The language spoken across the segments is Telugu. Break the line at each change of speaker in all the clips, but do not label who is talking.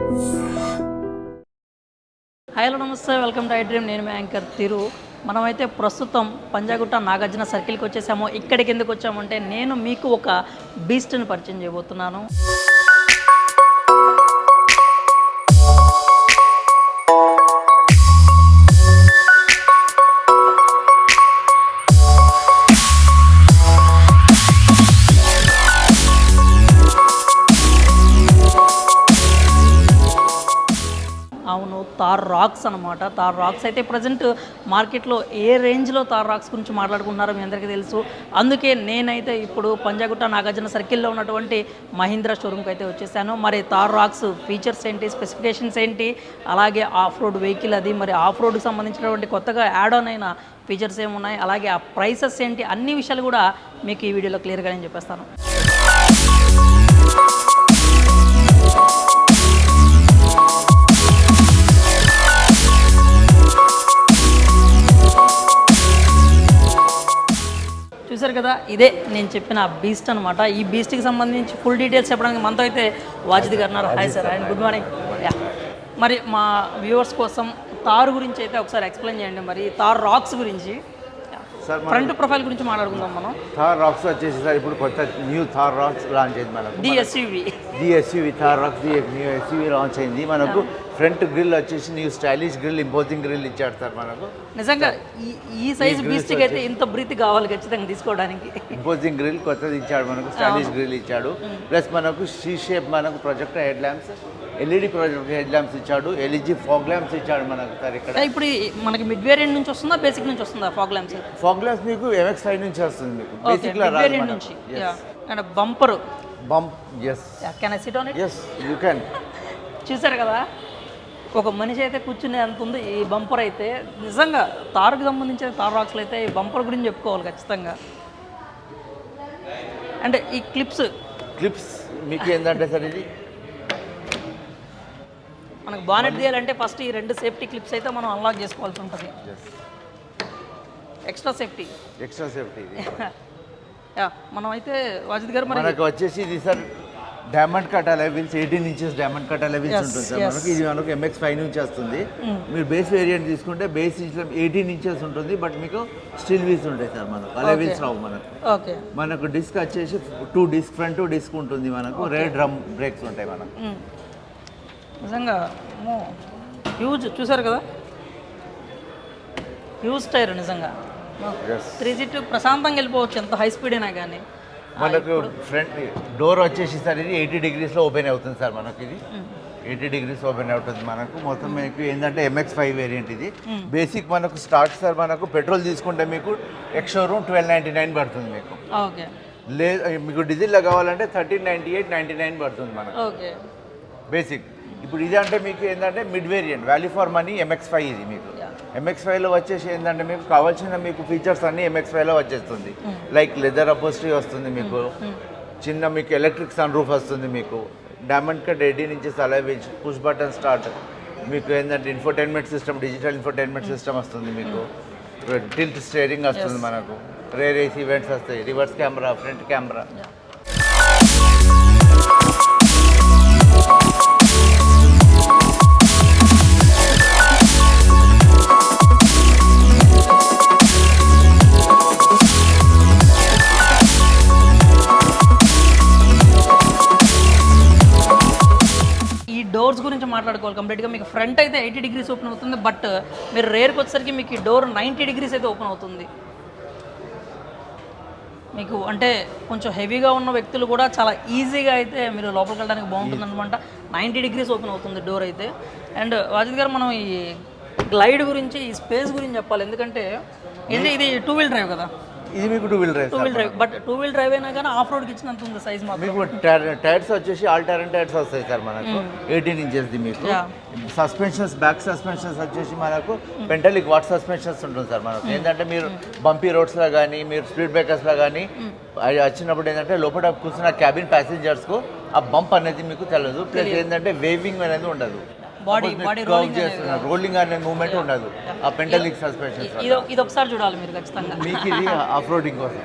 హలో నమస్తే, వెల్కమ్ టు ఐ డ్రీమ్. నేను మీ యాంకర్ తిరు. మనమైతే ప్రస్తుతం పంజాగుట్ట నాగార్జున సర్కిల్కి వచ్చేసాము. ఇక్కడికి ఎందుకు వచ్చామంటే నేను మీకు ఒక బీస్ట్ని పరిచయం చేయబోతున్నాను. అవును, తార్ రాక్స్ అనమాట. తార్ రాక్స్ అయితే ప్రజెంట్ మార్కెట్లో ఏ రేంజ్లో తార్ రాక్స్ గురించి మాట్లాడుకుంటున్నారో మీ అందరికీ తెలుసు. అందుకే నేనైతే ఇప్పుడు పంజాగుట్ట నాగార్జున సర్కిల్లో ఉన్నటువంటి మహీంద్రా షోరూమ్కి అయితే వచ్చేసాను. మరి తార్ రాక్స్ ఫీచర్స్ ఏంటి, స్పెసిఫికేషన్స్ ఏంటి, అలాగే ఆఫ్ రోడ్ వెహికల్ అది, మరి ఆఫ్ రోడ్కి సంబంధించినటువంటి కొత్తగా యాడ్ ఆన్ అయిన ఫీచర్స్ ఏమున్నాయి, అలాగే ఆ ప్రైసెస్ ఏంటి, అన్ని విషయాలు కూడా మీకు ఈ వీడియోలో క్లియర్గా నేను చెప్పేస్తాను. చూసారు కదా, ఇదే నేను చెప్పిన బీస్ట్ అనమాట. ఈ బీస్ట్కి సంబంధించి ఫుల్ డీటెయిల్స్ చెప్పడానికి మనతో అయితే వాజిద్ గారు ఉన్నారు. Hi sir, and good morning. మరి మా వ్యూవర్స్ కోసం తార్ గురించి అయితే ఒకసారి ఎక్స్ప్లెయిన్ చేయండి. మరి తార్ రాక్స్ గురించి, ఫ్రంట్ ప్రొఫైల్ గురించి మాట్లాడుకుందాం మనం.
థార్ రాక్స్ వచ్చేసి సార్ ఇప్పుడు కొత్త న్యూ థార్ రాక్స్ లాంచ్ అయింది మనకు.
The SUV
Thar Roxx new SUV launch అయింది మనకు. ఫ్రంట్ గ్రిల్ వచ్చేసి new stylish grille, imposing grille ఇచ్చాడు సార్ మనకు.
నిజంగా ఈ సైజ్ బీస్ట్కి అయితే ఇంత బ్రీత్ కావాలి ఖచ్చితంగా తీసుకోవడానికి.
ఇంపోజింగ్ గ్రిల్ కొత్తది ఇచ్చాడు మనకు, స్టైలిష్ గ్రిల్ ఇచ్చాడు. ప్లస్ మనకు షీ షేప్ మనకు projector head lamps, LED projector head lamps ఇచ్చాడు, ఎల్ఈజీ ఫాగ్ ల్యాంప్స్ ఇచ్చాడు మనకు సార్. ఇక్కడ
ఇప్పుడు మనకి మిడ్ వేరియంట్ నుంచి వస్తుందా, బేసిక్ నుంచి వస్తుందా ఫాగ్ ల్యాంప్స్?
ఫాగ్ ల్యాంప్స్ మీకు MX5 నుంచి వస్తుంది, మీకు బేసిక్ లా రాదు
నుంచి. And bumper
bump, yes,
can I SIT on it?
yes you can.
చూసారు కదా, ఒక మనిషి అయితే కూర్చునే అంత ఉంది ఈ బంపర్ అయితే. నిజంగా తార్కి సంబంధించిన తార్ రాక్స్లో అయితే ఈ బంపర్ గురించి చెప్పుకోవాలి ఖచ్చితంగా. అంటే ఈ క్లిప్స్
మీకు ఏంటంటే సార్, ఇది
మనకు బానెట్ తీయాలంటే ఫస్ట్ ఈ రెండు సేఫ్టీ క్లిప్స్ అయితే మనం అన్లాక్ చేసుకోవాల్సి ఉంటుంది. ఎక్స్ట్రా సేఫ్టీ ఇది. మనం అయితే వాజిద్ గారు
మనకు వచ్చేసి ఇది sir diamond cut అలైవిల్స్, 18 inches diamond cut అలైవిల్స్ ఉంటుంది సార్ మనకి. ఇది మనకు MX5 నుంచి వస్తుంది. మీరు బేస్ వేరియంట్ తీసుకుంటే బేస్ 18 ఇంచెస్ ఉంటుంది, బట్ మీకు స్టీల్ వీల్స్ ఉంటాయి సార్ మనకు, అలైవిల్స్ రావు మనకు. మనకు డిస్క్ వచ్చేసి 2 డిస్క్, ఫ్రంట్ డిస్క్ ఉంటుంది మనకు. రేర్ డ్రమ్ బ్రేక్స్ ఉంటాయి మనకు.
నిజంగా హ్యూజ్, చూసారు కదా, హ్యూజ్ టైర్. నిజంగా 3 సీట్ ప్రశాంతంగా వెళ్ళిపోవచ్చు ఎంత హై స్పీడ్ అయినా కానీ.
మనకు ఫ్రంట్ డోర్ వచ్చేసి సార్ ఇది 80 degreesలో ఓపెన్ అవుతుంది సార్ మనకి. ఇది 80 degrees ఓపెన్ అవుతుంది మనకు. మొత్తం మీకు ఏంటంటే MX5 వేరియంట్ ఇది. బేసిక్ మనకు స్టార్ట్ సార్ మనకు పెట్రోల్ తీసుకుంటే మీకు ఎక్స్ షోరూమ్ 1299 పడుతుంది మీకు.
ఓకే,
లేదు మీకు డీజిల్లో కావాలంటే 1398.99 పడుతుంది మనకు బేసిక్. ఇప్పుడు ఇది అంటే మీకు ఏంటంటే mid variant, value for money MX5 ఇది. మీకు MX5లో వచ్చేసి ఏంటంటే మీకు కావాల్సిన మీకు ఫీచర్స్ అన్నీ MX5లో వచ్చేస్తుంది. లైక్ లెదర్ అపోస్ట్రీ వస్తుంది మీకు, చిన్న మీకు ఎలక్ట్రిక్ సన్ రూఫ్ వస్తుంది మీకు, diamond cut 18 inches అలైవిల్స్, push button start, మీకు ఏంటంటే infotainment system, digital infotainment system వస్తుంది మీకు, టిల్ట్ స్టీరింగ్ వస్తుంది మనకు, రేర్ ఏసీ ఈవెంట్స్ వస్తాయి, reverse camera, front camera.
Doors గురించి మాట్లాడుకోవాలి కంప్లీట్గా. మీకు ఫ్రంట్ అయితే 80 degrees ఓపెన్ అవుతుంది, బట్ మీరు రేర్కి వచ్చేసరికి మీకు ఈ డోర్ 90 degrees అయితే ఓపెన్ అవుతుంది. మీకు అంటే కొంచెం హెవీగా ఉన్న వ్యక్తులు కూడా చాలా ఈజీగా అయితే మీరు లోపలికి వెళ్ళడానికి బాగుంటుంది అనమాట. 90 degrees ఓపెన్ అవుతుంది డోర్ అయితే. అండ్ వాజిద్ గారు, మనం ఈ గ్లైడ్ గురించి, ఈ స్పేస్ గురించి చెప్పాలి. ఎందుకంటే ఇది 2 wheel డ్రైవ్ కదా,
ఇది మీకు 2 wheel drive.
But 2 wheel drive అయినా కానీ ఆఫ్ రోడ్కి ఇచ్చినంత ఉంది సైజ్ మాత్రం.
మీకు టైర్స్ వచ్చేసి ఆల్ టైరన్ టైర్స్ వస్తాయి సార్ మనకు, 18 ఇంచెస్ది మీకు. సస్పెన్షన్స్, బ్యాక్ సస్పెన్షన్స్ వచ్చేసి మనకు పెంటలిక్ వాట్ సస్పెన్షన్స్ ఉంటుంది సార్ మనకు. ఏంటంటే మీరు బంపీ రోడ్స్లో కానీ, మీరు స్పీడ్ బ్రేకర్స్లో కానీ వచ్చినప్పుడు ఏంటంటే లోపల కూర్చున్న క్యాబిన్ ప్యాసింజర్స్కు ఆ బంప్ అనేది మీకు తెలియదు. ప్లస్ ఏంటంటే వేవింగ్ అనేది ఉండదు,
బాడీ
రోలింగ్ అనే మూమెంట్ ఉండదు ఆ పెంటలిక్ సస్పెన్షన్.
ఇది ఒకసారి చూడాలి మీరు ఖచ్చితంగా.
మీకు ఇది ఆఫ్ రోడింగ్ కోసం,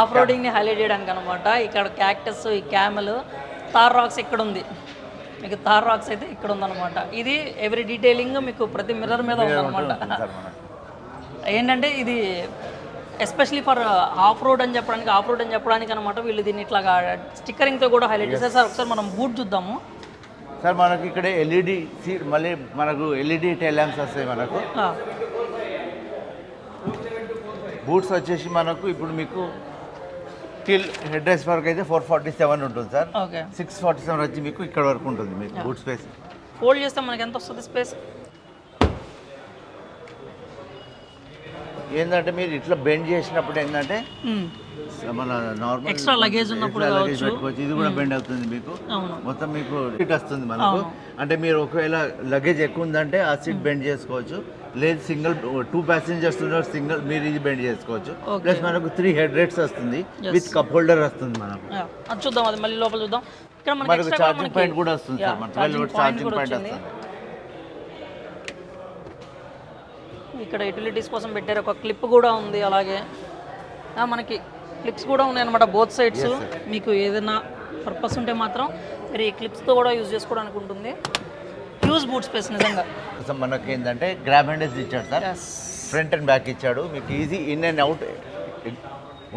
ఆఫ్ రోడింగ్ని హైలైట్ చేయడానికి అనమాట. ఇక్కడ క్యాక్టస్, ఈ క్యామెల్, తార్ రాక్స్ ఇక్కడ ఉంది. మీకు తార్ రాక్స్ అయితే ఇక్కడ ఉందన్నమాట. ఇది ఎవ్రీ డీటెయిలింగ్ మీకు ప్రతి మిర్రర్ మీద ఉందన్నమాట. ఏంటంటే ఇది ఎస్పెషలీ ఫర్ ఆఫ్ రోడ్ అని చెప్పడానికి అనమాట వీళ్ళు దీన్ని ఇట్లాగా స్టిక్కరింగ్తో కూడా హైలైట్ చేశారు. సార్ ఒకసారి మనం బూట్ చూద్దాము.
సార్ మనకి ఇక్కడ ఎల్ఈడి సీట్, మళ్ళీ మనకు ఎల్ఈడి టైల్ ల్యాంప్స్ వస్తాయి మనకు. బూట్స్ వచ్చేసి మనకు ఇప్పుడు మీకు టిల్ హెడ్ రెస్ట్ వరకు అయితే 447 ఉంటుంది సార్.
ఓకే,
647 వచ్చి మీకు ఇక్కడ వరకు ఉంటుంది మీకు బూట్ స్పేస్.
ఫోల్డ్ చేస్తే మనకి ఎంత వస్తుంది స్పేస్?
ఏంటంటే మీరు ఇట్లా బెండ్ చేసినప్పుడు ఏంటంటే మన నార్మల్
ఎక్స్ట్రా లగేజ్ ఉన్నప్పుడు
లగేజ్ పెట్టుకోవచ్చు. ఇది కూడా బెండ్ అవుతుంది మీకు. మొత్తం మీకు సీట్ వస్తుంది మనకు. అంటే మీరు ఒకవేళ లగేజ్ ఎక్కువ ఉందంటే ఆ సీట్ బెండ్ చేసుకోవచ్చు. లేదు సింగిల్ 2 passengers ఉన్నారు సింగిల్ మీరు ఇది బెండ్ చేసుకోవచ్చు. ప్లస్ మనకు 3 హెడ్ రెస్ట్స్ వస్తుంది విత్ కప్ హోల్డర్ వస్తుంది మనకు.
అది చూద్దాం, అది మళ్ళీ లోపల చూద్దాం. ఇక్కడ
మనకు ఛార్జింగ్ పాయింట్ కూడా వస్తుంది సార్. మన 12 వోల్ట్ ఛార్జింగ్ పాయింట్ వస్తుంది.
ఇక్కడ యూటిలిటీస్ కోసం పెట్టారు, ఒక క్లిప్ కూడా ఉంది. అలాగే మనకి క్లిప్స్ కూడా ఉన్నాయి అనమాట బోత్ సైడ్స్. మీకు ఏదైనా పర్పస్ ఉంటే మాత్రం మీరు ఈ క్లిప్స్తో కూడా యూజ్ చేసుకోవడానికి ఉంటుంది. హ్యూజ్ బూట్ స్పేస్ నిజంగా.
మనకి ఏంటంటే గ్రాబ్ హ్యాండిల్స్ ఇచ్చాడు సార్, ఫ్రంట్ అండ్ బ్యాక్ ఇచ్చాడు. మీకు ఈజీ ఇన్ అండ్ అవుట్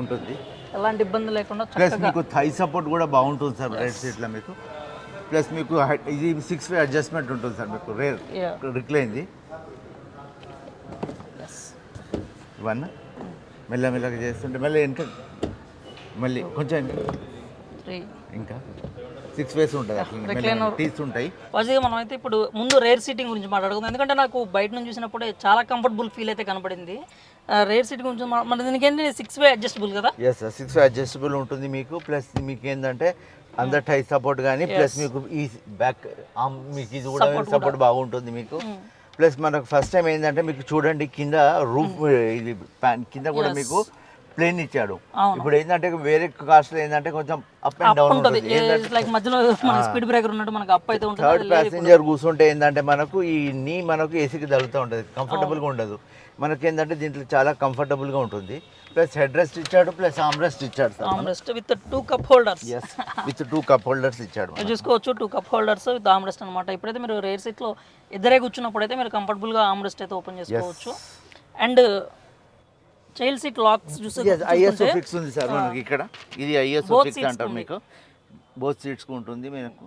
ఉంటుంది,
ఎలాంటి ఇబ్బంది లేకుండా.
ప్లస్ మీకు థై సపోర్ట్ కూడా బాగుంటుంది సార్ రైట్ సీట్లో మీకు. ప్లస్ మీకు ఇది 6-way అడ్జస్ట్మెంట్ ఉంటుంది సార్ మీకు. రేర్ రిక్లైన్ది 1 మెల్లమెల్లగా చేస్తుంటే మళ్ళీ ఇంకా మళ్ళీ కొంచెం ఇంకా 6 ways ఉంటుంది అట్లా టీస్ ఉంటాయి.
వాజిగా మనం అయితే ఇప్పుడు ముందు రేర్ సీటింగ్ గురించి మాట్లాడుకుందాం. ఎందుకంటే నాకు బయట నుంచి చూసినప్పుడే చాలా కంఫర్టబుల్ ఫీల్ అయితే కనపడింది. రేర్ సీట్ గురించి మన దీనికి ఏంటి 6-way అడ్జస్టబుల్ కదా?
ఎస్ సార్, 6-way అడ్జస్టబుల్ ఉంటుంది మీకు. ప్లస్ మీకు ఏంటంటే అందర్ టై సపోర్ట్ కానీ ప్లస్ మీకు ఈ బ్యాక్ మీకు ఇది కూడా సపోర్ట్ బాగుంటుంది మీకు. ప్లస్ మనకు ఫస్ట్ టైం ఏంటంటే మీకు చూడండి కింద రూఫ్ ఇది కింద కూడా మీకు ప్లేన్ ఇచ్చాడు. ఇప్పుడు ఏంటంటే వేరే కార్స్లో ఏంటంటే కొంచెం అప్ అండ్ డౌన్ ఉంటుంది.
మధ్యలో స్పీడ్ బ్రేకర్ ఉన్నట్టు మనకు అప్ అయితే ఉంటుంది.
థర్డ్ ప్యాసింజర్ కూర్చుంటే ఏంటంటే మనకు ఈ నీ మనకు ఏసీకి తగులుతూ ఉంటుంది, కంఫర్టబుల్గా ఉండదు. మనకి ఏంటంటే దీంట్లో చాలా కంఫర్టబుల్గా ఉంటుంది. ప్లస్ హెడ్ రెస్ట్ ఇచ్చాడు, ప్లస్ ఆర్మ్ రెస్ట్ ఇచ్చాడు sir.
Arm rest with 2 cup holders.
yes with 2 cup holders ఇచ్చాడు.
చూసుకోవచ్చు 2 cup holders with arm rest అన్నమాట. ఇప్పుడైతే మీరు రేర్ సీట్లో ఇద్దరే కూర్చున్నప్పుడు అయితే మీరు కంఫర్టబుల్గా ఆర్మ్ రెస్ట్ అయితే ఓపెన్ చేసుకోవచ్చు. And child seat lakhs
ISO fix ఉంది సార్ మనకి ఇక్కడ. ఇది ఐఎస్ఓ ఫిక్స్ అంటారు మీకు. బోత్ సీట్స్ ఉంటుంది మనకు.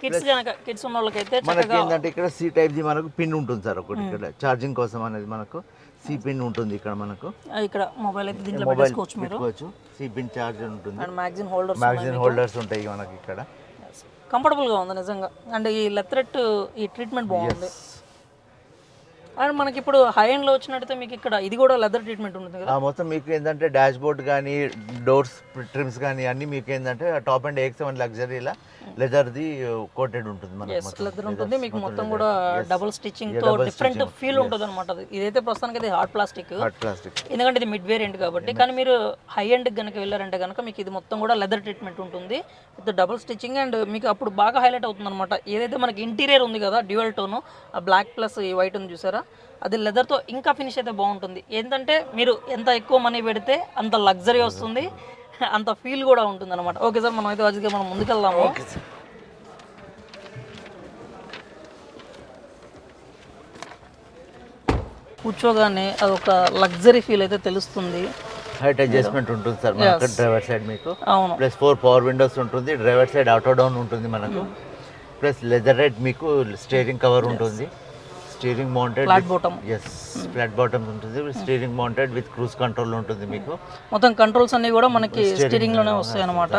కిడ్స్ ఉన్న వాళ్ళకైతే
మనకి ఏంటంటే ఇక్కడ సి టైప్ ది మనకు పిన్ ఉంటుంది సార్ ఒకటి. ఇక్కడ ఛార్జింగ్ కోసం అనేది మనకు సి పిన్ ఉంటుంది ఇక్కడ మనకు.
ఇక్కడ మొబైల్ అయితే దీంట్లో పెట్టుకోవచ్చు మీరు.
సి పిన్ ఛార్జర్ ఉంటుంది.
అండ్ మ్యాగజైన్
హోల్డర్స్ ఉంటాయి మనకి ఇక్కడ.
కంఫర్టబుల్ గా ఉంది నిజంగా. అండ్ ఈ లెథరెట్ ఈ ట్రీట్మెంట్ బాగుంది. అండ్ మనకి ఇప్పుడు హై ఎండ్ లో వచ్చినట్టయితే మీకు ఇక్కడ ఇది కూడా లెదర్ ట్రీట్మెంట్ ఉంటుంది కదా.
మొత్తం మీకు ఏంటంటే డాష్ బోర్డ్ కానీ డోర్స్ ట్రిమ్స్ కానీ అన్ని మీకు ఏంటంటే టాప్ అండ్ AX7 లగ్జరీలా లెదర్ది కోటెడ్ ఉంటుంది మనకి.
లెదర్ ఉంటుంది మీకు మొత్తం కూడా డబుల్ స్టిచ్చింగ్ తో డిఫరెంట్ ఫీల్ ఉంటుంది అనమాట. ఇదైతే ప్రస్తుతానికి ఇది హార్డ్ ప్లాస్టిక్, ఎందుకంటే ఇది మిడ్ వేరియంట్ కాబట్టి. కానీ మీరు హై ఎండ్ కనుక వెళ్ళారంటే కనుక మీకు ఇది మొత్తం కూడా లెదర్ ట్రీట్మెంట్ ఉంటుంది విత్ డబుల్ స్టిచ్చింగ్. అండ్ మీకు అప్పుడు బాగా హైలైట్ అవుతుంది అనమాట. ఏదైతే మనకి ఇంటీరియర్ ఉంది కదా డ్యూయల్ టోన్, ఆ బ్లాక్ ప్లస్ ఈ వైట్ ఉంది చూసారా, అది లెదర్తో ఇంకా ఫినిష్ అయితే బాగుంటుంది. ఏంటంటే మీరు ఎంత ఎక్కువ మనీ పెడితే అంత లగ్జరీ వస్తుంది, అంత ఫీల్ కూడా ఉంటుంది అనమాట. ఓకే సార్, మనం అయితే వాజిగా మనం ముందుకెళ్దాము. కూర్చోగానే అదొక లగ్జరీ ఫీల్ అయితే తెలుస్తుంది.
హైట్ అడ్జస్ట్మెంట్ ఉంటుంది సార్ మనకు డ్రైవర్ సైడ్ మీకు. ప్లస్ 4 పవర్ విండోస్ ఉంటుంది. డ్రైవర్ సైడ్ ఆటో డౌన్ ఉంటుంది మనకు. ప్లస్ లెదర్ రెడ్ మీకు స్టీరింగ్ కవర్ ఉంటుంది. Steering mounted
flat bottom.
Flat bottom ఉంటుంది. Steering mounted with cruise control ఉంటుంది మీకు.
మొత్తం కంట్రోల్స్ అన్ని కూడా మనకి స్టీరింగ్ లోనే వస్తాయి అన్నమాట.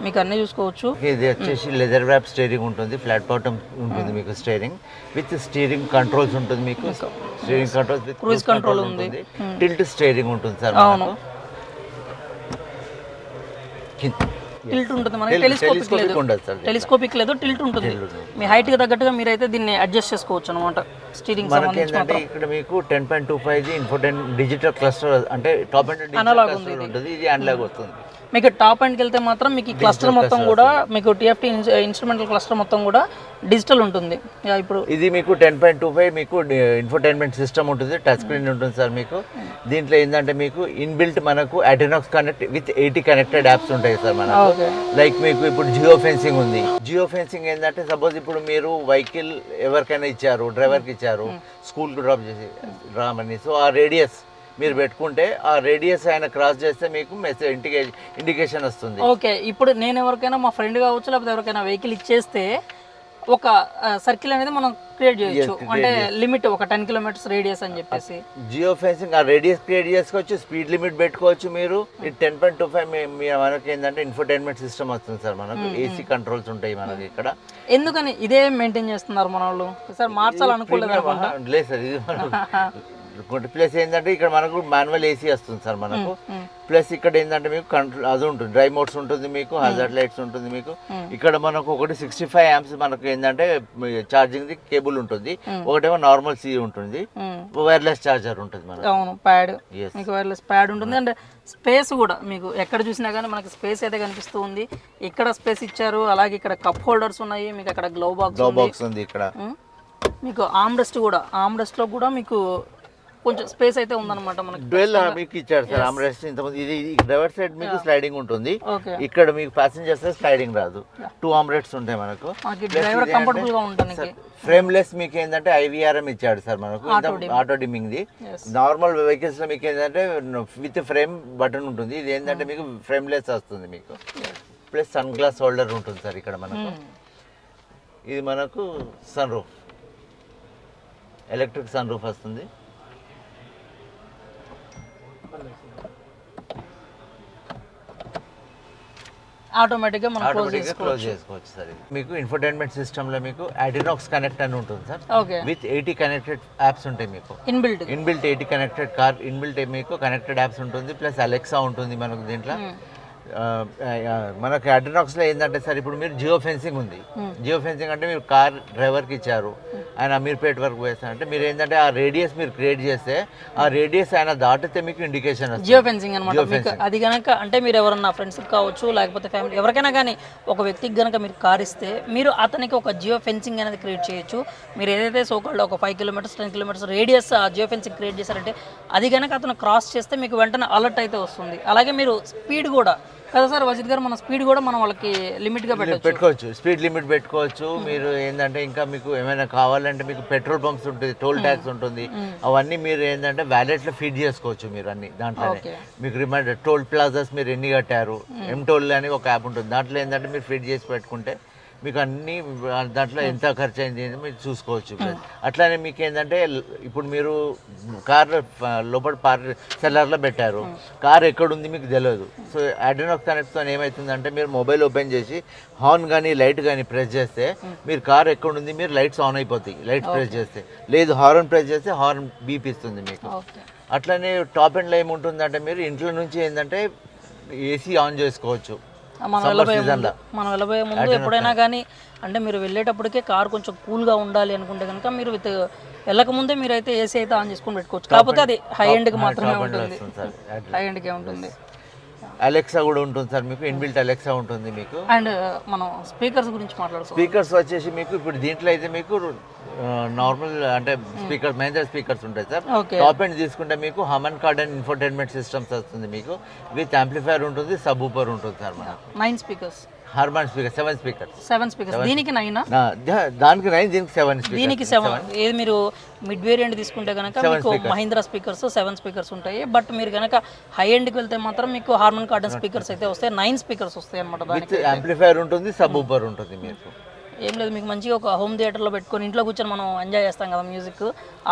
మీకు అన్నీ చూసుకోవచ్చు.
ఇది వచ్చేసి లెదర్ వ్రాప్ స్టీరింగ్ ఉంటుంది. ఫ్లాట్ బాటమ్ ఉంటుంది మీకు. స్టీరింగ్ విత్ స్టీరింగ్ కంట్రోల్స్ ఉంటుంది మీకు. Steering controls with
cruise control ఉంది.
టిల్ట్ స్టీరింగ్ ఉంటుంది సార్.
అవును, టిల్ట్ ఉంటుంది మనకి. టెలిస్కోపిక్ లేదు, టిల్ట్ ఉంటుంది. మీ హైట్ కి తగ్గట్టుగా మీరైతే దీన్ని అడ్జస్ట్ చేసుకోవచ్చు అనమాట. స్టీరింగ్
సంబంధించి ఇక్కడ మీకు 10.25 ఇన్ఫోటైన్ డిజిటల్ క్లస్టర్ అంటే టాప్ అండ్ డిజిటల్ క్లస్టర్ ఉంటుంది. ఇది అనలాగ్ వస్తుంది.
మీకు టాప్ ఎండ్కి వెళ్తే మాత్రం మీకు ఈ క్లస్టర్ మొత్తం కూడా మీకు టీఎఫ్టీ ఇన్స్ట్రుమెంటల్ క్లస్టర్ మొత్తం కూడా డిజిటల్ ఉంటుంది. ఇప్పుడు
ఇది మీకు 10.25 మీకు ఇన్ఫోటైన్మెంట్ సిస్టమ్ ఉంటుంది, టచ్ స్క్రీన్ ఉంటుంది సార్. మీకు దీంట్లో ఏంటంటే మీకు ఇన్బిల్ట్ మనకు అటెనాక్స్ కనెక్ట్ విత్ 80 కనెక్టెడ్ యాప్స్ ఉంటాయి సార్ మనకు. లైక్ మీకు ఇప్పుడు జియో ఫెన్సింగ్ ఉంది. జియో ఫెన్సింగ్ ఏంటంటే సపోజ్ ఇప్పుడు మీరు వెహికల్ ఎవరికైనా ఇచ్చారు, డ్రైవర్కి ఇచ్చారు, స్కూల్కి డ్రాప్ చేసి రామని, సో ఆ రేడియస్ మీరు పెట్టుకుంటే ఆ రేడియస్ ఆయన క్రాస్ చేస్తే మీకు మెసేజ్ ఇండికేషన్ వస్తుంది.
ఓకే, ఇప్పుడు నేను ఎవరికైనా మా ఫ్రెండ్ కావచ్చు లేకపోతే ఎవరికైనా వెహికల్ ఇచ్చేస్తే ఒక సర్కిల్ అనేది మనం క్రియేట్ చేయొచ్చు, అంటే లిమిట్ ఒక 10 కిలోమీటర్స్ రేడియస్ అని చెప్పేసి.
జియో ఫెన్సింగ్ ఆ రేడియస్ క్రియేట్ చేసుకోవచ్చు, స్పీడ్ లిమిట్ పెట్టుకోవచ్చు మీరు. ఈ 10.25 మనకి ఏంటంటే ఇన్ఫోటైన్మెంట్ సిస్టమ్ వస్తుంది సార్. మనకు ఏసీ కంట్రోల్స్ ఉంటాయి మనకి ఇక్కడ.
ఎందుకని ఇదే మెయింటైన్ చేస్తున్నారు మన వాళ్ళు సార్? మార్చాలనుకోలేదు
లేదు సార్, ఇది ప్లస్ ఏంటంటే ఇక్కడ మనకు మాన్యువల్ ఏసీ వస్తుంది సార్ మనకు. ప్లస్ ఇక్కడ ఏంటంటే మీకు కంట్రోల్ అది ఉంటుంది, డ్రైవ్ మోడ్స్ ఉంటుంది మీకు, హజార్డ్ లైట్స్ ఉంటుంది మీకు. ఇక్కడ మనకు ఒకటి 65 amps మనకు ఏంటంటే ఛార్జింగ్ ది కేబుల్ ఉంటుంది, ఒకటేమో నార్మల్ సి ఉంటుంది, వైర్లెస్ ఛార్జర్ ఉంటుంది మనకు.
అవును, ప్యాడ్, మీకు వైర్లెస్ ప్యాడ్ ఉంటుంది. అండ్ స్పేస్ కూడా మీకు ఎక్కడ చూసినా కానీ మనకి స్పేస్ అయితే కనిపిస్తూ ఉంది. ఇక్కడ స్పేస్ ఇచ్చారు, అలాగే ఇక్కడ కప్ హోల్డర్స్ ఉన్నాయి, మీకు అక్కడ గ్లో బాక్స్
ఉంది. ఇక్కడ
మీకు ఆమ్రెస్ట్ కూడా, ఆమ్రెస్ట్ లో కూడా మీకు కొంచెం స్పేస్ అయితే ఉందన్నమాట. మనకి
డ్వెల్ మీకు ఇచ్చారు సార్ ఆమ్రెస్ట్. ఇంతకుముందు ఇది డ్రైవర్ సైడ్ మీకు స్లైడింగ్ ఉంటుంది, ఇక్కడ మీకు ప్యాసింజర్ సైడ్ స్లైడింగ్ రాదు. 2 ఆమ్రెట్స్ ఉంటాయి మనకు.
డ్రైవర్ కంఫర్టబుల్ గా ఉంటుంది.
ఫ్రేమ్లెస్ మీకు ఏంటంటే IVRM ఇచ్చాడు సార్ మనకు, auto dimming the. Normal vehicles లో మీకు ఏంటంటే విత్ ఫ్రేమ్ బటన్ ఉంటుంది, ఇది ఏంటంటే మీకు ఫ్రేమ్లెస్ వస్తుంది మీకు. ప్లస్ సన్ గ్లాస్ హోల్డర్ ఉంటుంది సార్ ఇక్కడ మనకు. ఇది మనకు sunroof, electric sunroof వస్తుంది.
ఆటోమేటిక్గా మనం
క్లోజ్ చేసుకోవచ్చు సార్. మీకు ఇన్ఫోటైన్మెంట్ సిస్టమ్ లో మీకు అటెనాక్స్ కనెక్ట్ అని ఉంటుంది సార్. విత్ 80 కనెక్టెడ్ యాప్స్ ఉంటాయి మీకు. ఇన్బిల్ట్ 80 కనెక్టెడ్ కార్ ఇన్బిల్ట్ మీకు కనెక్టెడ్ యాప్స్ ఉంటుంది. ప్లస్ అలెక్సా ఉంటుంది మనకు దీంట్లో. మనకి అడ్రినాక్స్లో ఏంటంటే సార్ ఇప్పుడు మీరు జియో ఫెన్సింగ్ ఉంది. జియో ఫెన్సింగ్ అంటే మీరు కార్ డ్రైవర్కి ఇచ్చారు, ఆయన అమీర్పేట వరకు వేస్తారంటే మీరు ఏంటంటే ఆ రేడియస్ మీరు క్రియేట్ చేస్తే ఆ రేడియస్ ఆయన దాటితే మీకు ఇండికేషన్ వస్తుంది.
జియో ఫెన్సింగ్ అనమాట. అది కనుక అంటే మీరు ఎవరన్నా ఫ్రెండ్స్కి కావచ్చు లేకపోతే ఫ్యామిలీ ఎవరికైనా కానీ ఒక వ్యక్తికి కనుక మీరు కార్ ఇస్తే మీరు అతనికి ఒక జియో ఫెన్సింగ్ అనేది క్రియేట్ చేయొచ్చు. మీరు ఏదైతే సోకాల్డ్ ఒక 5 కిలోమీటర్స్ 10 కిలోమీటర్స్ రేడియస్ ఆ జియో ఫెన్సింగ్ క్రియేట్ చేశారంటే అది కనుక అతను క్రాస్ చేస్తే మీకు వెంటనే అలర్ట్ అయితే వస్తుంది. అలాగే మీరు స్పీడ్ కూడా కదా సార్ వజిత్ గారు, మన స్పీడ్ కూడా మనం వాళ్ళకి లిమిట్గా
పెట్టుకోవచ్చు, స్పీడ్ లిమిట్ పెట్టుకోవచ్చు. మీరు ఏంటంటే ఇంకా మీకు ఏమైనా కావాలంటే మీకు పెట్రోల్ పంప్స్ ఉంటుంది, టోల్ ట్యాక్స్ ఉంటుంది, అవన్నీ మీరు ఏంటంటే వ్యాలెట్లో ఫీడ్ చేసుకోవచ్చు మీరు అన్ని దాంట్లోనే. మీకు రిమైండర్ టోల్ ప్లాజాస్ మీరు ఎన్ని కట్టారు, M-Toll అని ఒక యాప్ ఉంటుంది, దాంట్లో ఏంటంటే మీరు ఫీడ్ చేసి పెట్టుకుంటే మీకు అన్ని దాంట్లో ఎంత ఖర్చు అయింది మీరు చూసుకోవచ్చు. అట్లానే మీకు ఏంటంటే ఇప్పుడు మీరు కార్ లోపల సెల్లర్లో పెట్టారు, కార్ ఎక్కడుంది మీకు తెలియదు. సో అడ్రినాక్స్ కనెక్ట్తో ఏమవుతుందంటే మీరు మొబైల్ ఓపెన్ చేసి హార్న్ కానీ లైట్ కానీ ప్రెస్ చేస్తే మీరు కార్ ఎక్కడుంది మీరు లైట్స్ ఆన్ అయిపోతాయి. లైట్స్ ప్రెస్ చేస్తే లేదు, హార్న్ ప్రెస్ చేస్తే హార్న్ బీప్ ఇస్తుంది మీకు. అట్లనే టాప్ ఎండ్లో ఏముంటుందంటే మీరు ఇంట్లో నుంచి ఏంటంటే ఏసీ ఆన్ చేసుకోవచ్చు.
మనం వెళ్ళబోయే ముందు ఎప్పుడైనా కానీ అంటే మీరు వెళ్ళేటప్పటికే కార్ కొంచెం కూల్గా ఉండాలి అనుకుంటే కనుక మీరు వెళ్ళక ముందే మీరు అయితే ఏసీ అయితే ఆన్ చేసుకొని పెట్టుకోవచ్చు. కాకపోతే అది హై ఎండ్కి మాత్రమే ఉంటుంది, హై ఎండ్కే ఉంటుంది.
అలెక్సా కూడా ఉంటుంది సార్ మీకు, ఇన్బిల్ట్ అలెక్సా ఉంటుంది మీకు.
అండ్ మనం స్పీకర్స్ గురించి మాట్లాడుతాం.
స్పీకర్స్ వచ్చేసి మీకు ఇప్పుడు దీంట్లో అయితే మీకు నార్మల్ అంటే స్పీకర్స్ మేజర్ స్పీకర్స్ ఉంటాయి సార్. టాప్ ఎండ్ తీసుకుంటే మీకు హమన్ కార్డ్ అండ్ ఇన్ఫోటైన్మెంట్ సిస్టమ్స్ వస్తుంది మీకు. విత్ యాంప్లిఫైర్ ఉంటుంది, సబ్ ఊపర్ ఉంటుంది సార్ మనకు.
9 స్పీకర్స్,
హార్మన్ స్పీకర్ 7 స్పీకర్స్.
దీనికి 9,
దానికి 9, దీనికి 7 స్పీకర్స్.
దీనికి 7. ఏది మీరు మిడ్ వేరియంట్ తీసుకుంటే కనుక మీకు మహీంద్రా స్పీకర్స్ 7 స్పీకర్స్ ఉంటాయి. బట్ మీరు కనుక హై ఎండ్కి వెళ్తే మాత్రం మీకు హార్మన్ కార్డన్ స్పీకర్స్ అయితే వస్తాయి, 9 స్పీకర్స్ వస్తాయి అనమాట.
విత్ యాంప్లిఫైర్ ఉంటుంది, సబ్ ఊపర్ ఉంటుంది మీకు.
ఏం లేదు, మీకు మంచిగా ఒక హోమ్ థియేటర్లో పెట్టుకొని ఇంట్లో కూర్చొని మనం ఎంజాయ్ చేస్తాం కదా మ్యూజిక్,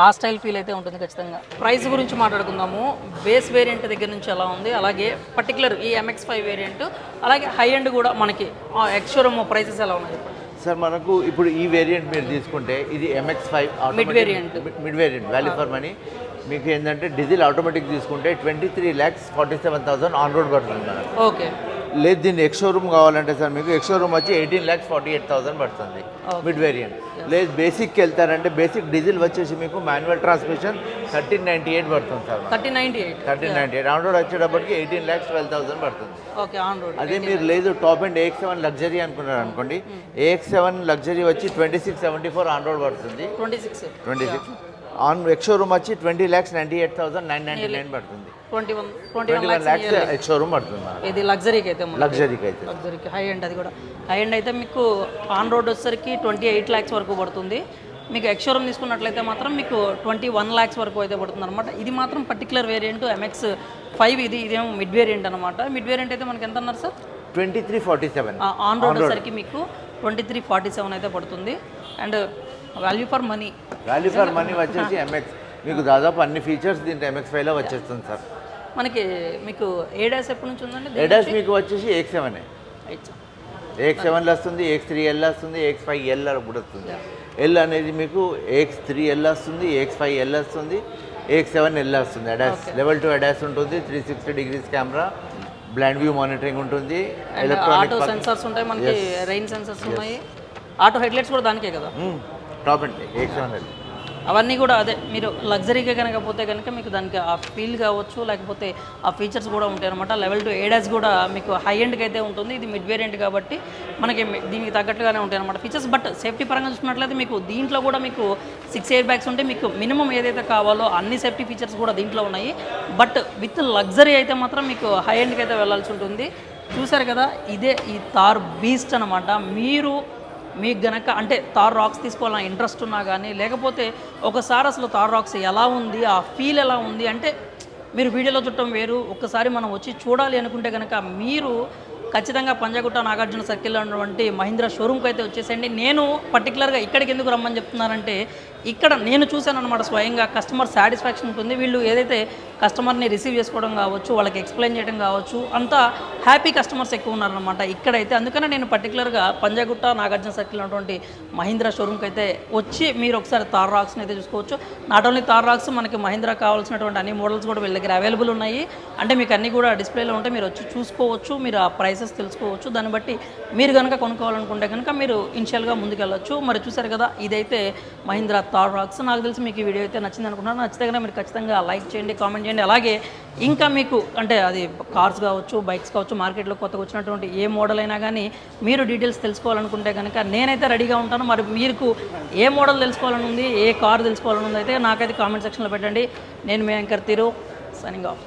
ఆ స్టైల్ ఫీల్ అయితే ఉంటుంది ఖచ్చితంగా. ప్రైస్ గురించి మాట్లాడుకుందాము. బేస్ వేరియంట్ దగ్గర నుంచి ఎలా ఉంది, అలాగే పర్టికులర్ ఈ MX-5 వేరియంట్, అలాగే హై ఎండ్ కూడా మనకి ఎక్స్షోరూమ్ ప్రైసెస్ ఎలా ఉన్నాయి
సార్? మనకు ఇప్పుడు ఈ వేరియంట్ మీరు తీసుకుంటే ఇది MX-5
mid variant
value for money. మీకు ఏంటంటే డీజిల్ ఆటోమేటిక్ తీసుకుంటే 23,47,000 ఆన్ రోడ్ పడుతుంది మనకు.
ఓకే.
లేదు దీన్ని ఎక్స్ షోరూమ్ కావాలంటే సార్ మీకు ఎక్స్ షోరూమ్ వచ్చి 18,48,000 పడుతుంది మిడ్ వేరియంట్. లేదు బేసిక్కి వెళ్తారంటే బేసిక్ డీజిల్ వచ్చేసి మీకు మాన్యువల్ ట్రాన్స్మిషన్ 1398 పడుతుంది సార్. 1398 ఆన్ రోడ్ వచ్చేటప్పటికి 18,12,000 పడుతుంది.
Okay on road.
అదే మీరు లేదు టాప్ అండ్ AX7 లగ్జరీ అనుకున్నారు అనుకోండి, AX7 లగ్జరీ వచ్చి 2674 ఆన్ రోడ్ పడుతుంది. 26 ఆన్ ఎక్స్ షోరూమ్ వచ్చి 20,98,999 పడుతుంది. 21 lakhs ఎక్స్ షోరూమ్ పడుతుంది.
ఇది లగ్జరీకి అయితే
లగ్జరీకి
హై ఎండ్, అది కూడా హై ఎండ్ అయితే మీకు ఆన్ రోడ్ వచ్చేసరికి 28 lakhs వరకు పడుతుంది. మీకు ఎక్స్ షోరూమ్ తీసుకున్నట్లయితే మాత్రం మీకు 21 lakhs వరకు అయితే పడుతుంది అనమాట. ఇది మాత్రం పర్టికులర్ వేరియంట్ MX-5 ఇదేమో మిడ్ వేరియంట్ అనమాట. మిడ్ వేరియంట్ అయితే మనకి ఎంత అన్నారు సార్?
2347.
ఆన్ రోడ్ వచ్చేసరికి మీకు 2347 అయితే పడుతుంది. అండ్ వాల్యూ ఫర్ మనీ
వచ్చేసి MX మీకు దాదాపు అన్ని ఫీచర్స్ దీంట్లో MX-5లో వచ్చేస్తుంది సార్.
మనకి మీకు ADAS ఎప్పటి నుంచి ఉందండి?
ADAS మీకు వచ్చేసి AX7లో వస్తుంది, AX3L వస్తుంది, AX5L కూడా వస్తుంది. L అనేది మీకు AX3L వస్తుంది, AX5L వస్తుంది, AX7L వస్తుంది. ADAS లెవెల్ 2 ADAS ఉంటుంది, 360 degrees camera, blind view monitoring ఉంటుంది,
ఆటో సెన్సార్స్ ఉంటాయి, మనకి రెయిన్ సెన్సార్స్ ఉన్నాయి, ఆటో హెడ్లైట్స్ కూడా దానికే కదా
టాప్ అండి AX7L.
అవన్నీ కూడా అదే మీరు లగ్జరీగా కనుక పోతే కనుక మీకు దానికి ఆ ఫీల్ కావచ్చు, లేకపోతే ఆ ఫీచర్స్ కూడా ఉంటాయి అనమాట. లెవెల్ 2 ADAS కూడా మీకు హై ఎండ్కి అయితే ఉంటుంది. ఇది మిడ్ వేరియంట్ కాబట్టి మనకి దీనికి తగ్గట్టుగానే ఉంటాయి అనమాట ఫీచర్స్. బట్ సేఫ్టీ పరంగా చూసుకున్నట్లయితే మీకు దీంట్లో కూడా మీకు 6 ఎయిర్ బ్యాగ్స్ ఉంటాయి. మీకు మినిమం ఏదైతే కావాలో అన్ని సేఫ్టీ ఫీచర్స్ కూడా దీంట్లో ఉన్నాయి. బట్ విత్ లగ్జరీ అయితే మాత్రం మీకు హై ఎండ్కి అయితే వెళ్ళాల్సి ఉంటుంది. చూసారు కదా, ఇదే ఈ థార్ బీస్ట్ అనమాట. మీకు గనక అంటే థార్ రాక్స్ తీసుకోవాలని ఇంట్రెస్ట్ ఉన్నా కానీ, లేకపోతే ఒకసారి అసలు థార్ రాక్స్ ఎలా ఉంది, ఆ ఫీల్ ఎలా ఉంది అంటే మీరు వీడియోలో చూడటం వేరు, ఒక్కసారి మనం వచ్చి చూడాలి అనుకుంటే కనుక మీరు ఖచ్చితంగా పంజాగుట్ట నాగార్జున సర్కిల్లో ఉన్నటువంటి మహీంద్రా షోరూమ్కి అయితే వచ్చేసేయండి. నేను పర్టికులర్గా ఇక్కడికి ఎందుకు రమ్మని చెప్తున్నానంటే ఇక్కడ నేను చూశాను అనమాట స్వయంగా. కస్టమర్ సాటిస్ఫాక్షన్ ఉంటుంది. వీళ్ళు ఏదైతే కస్టమర్ని రిసీవ్ చేసుకోవడం కావచ్చు, వాళ్ళకి ఎక్స్ప్లెయిన్ చేయడం కావచ్చు, అంతా హ్యాపీ కస్టమర్స్ ఎక్కువ ఉన్నారనమాట ఇక్కడైతే. అందుకనే నేను పర్టికులర్గా పంజాగుట్ట నాగార్జున సర్కిల్ ఉన్నటువంటి మహీంద్రా షోరూమ్కి అయితే వచ్చి మీరు ఒకసారి థార్ రాక్స్ని అయితే చూసుకోవచ్చు. నాట్ ఓన్లీ థార్ రాక్స్, మనకి మహీంద్రా కావాల్సినటువంటి అన్ని మోడల్స్ కూడా వీళ్ళ దగ్గర అవైలబుల్ ఉన్నాయి. అంటే మీకు అన్నీ కూడా డిస్ప్లేలో ఉంటే మీరు వచ్చి చూసుకోవచ్చు, మీరు ఆ ప్రైసెస్ తెలుసుకోవచ్చు. దాన్ని బట్టి మీరు కనుక కొనుక్కోవాలనుకుంటే కనుక మీరు ఇనిషియల్గా ముందుకెళ్ళచ్చు. మరి చూసారు కదా, ఇదైతే మహీంద్రా థార్ రాక్స్. నాకు తెలిసి మీకు ఈ వీడియో అయితే నచ్చింది అనుకుంటున్నాను. నచ్చితే కనుక మీరు ఖచ్చితంగా లైక్ చేయండి, కామెంట్ చేయండి. అలాగే ఇంకా మీకు అంటే అది కార్స్ కావచ్చు, బైక్స్ కావచ్చు, మార్కెట్లో కొత్తగా వచ్చినటువంటి ఏ మోడల్ అయినా కానీ మీరు డీటెయిల్స్ తెలుసుకోవాలనుకుంటే కనుక నేనైతే రెడీగా ఉంటాను. మరి మీకు ఏ మోడల్ తెలుసుకోవాలని ఉంది, ఏ కార్ తెలుసుకోవాలని ఉంది అయితే నాకైతే కామెంట్ సెక్షన్లో పెట్టండి. నేను మీ యాంకర్ తీరు, సైనింగ్ ఆఫ్.